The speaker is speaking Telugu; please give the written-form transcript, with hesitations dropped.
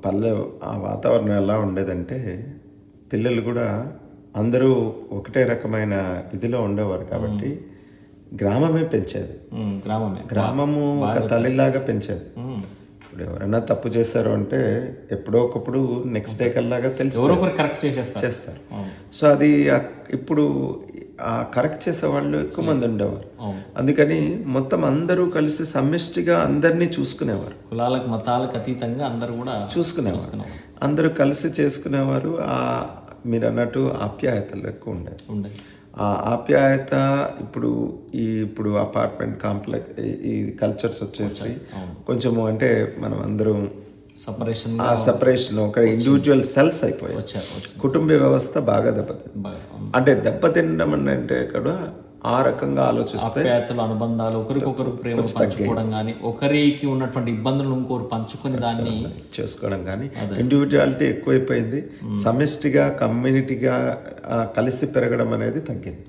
పల్లె ఆ వాతావరణం ఎలా ఉండేదంటే పిల్లలు కూడా అందరూ ఒకటే రకమైన ఇదిలో ఉండేవారు కాబట్టి గ్రామమే పెంచేది. గ్రామమే. గ్రామము ఒక తల్లిలాగా పెంచేది. ఇప్పుడు ఎవరైనా తప్పు చేశారు అంటే ఎప్పుడో ఒకప్పుడు నెక్స్ట్ డే కల్లాగా తెలిసి ఎవరో ఒకరు కరెక్ట్ చేస్తారు. సో అది ఇప్పుడు ఆ కరెక్ట్ చేసే వాళ్ళు ఎక్కువ మంది ఉండేవారు. అందుకని మొత్తం అందరూ కలిసి సమిష్టిగా అందరినీ చూసుకునేవారు. కులాలకు మతాలకు అతీతంగా అందరూ కూడా చూసుకునేవారు. అందరూ కలిసి చేసుకునేవారు. మీరు అన్నట్టు ఆప్యాయతలు ఎక్కువ ఉండేవి. ఆ ఆప్యాయత ఇప్పుడు అపార్ట్మెంట్ కాంప్లెక్స్ ఈ కల్చర్స్ వచ్చేసి కొంచెము అంటే మనం అందరం సపరేషన్ ఒక ఇండివిజువల్ సెల్స్ అయిపోయాయి. కుటుంబ వ్యవస్థ బాగా దెబ్బతినడం అంటే కూడా ఆ రకంగా ఆలోచిస్తే అనుబంధాలు ఒకరికొకరు ప్రేమ పంచుకోవడం కానీ ఒకరికి ఉన్నటువంటి ఇబ్బందులను ఇంకొకరు పంచుకొని దాన్ని చేసుకోవడం కానీ ఇండివిజువాలిటీ ఎక్కువైపోయింది. సమిష్టిగా కమ్యూనిటీగా కలిసి పెరగడం అనేది తగ్గింది.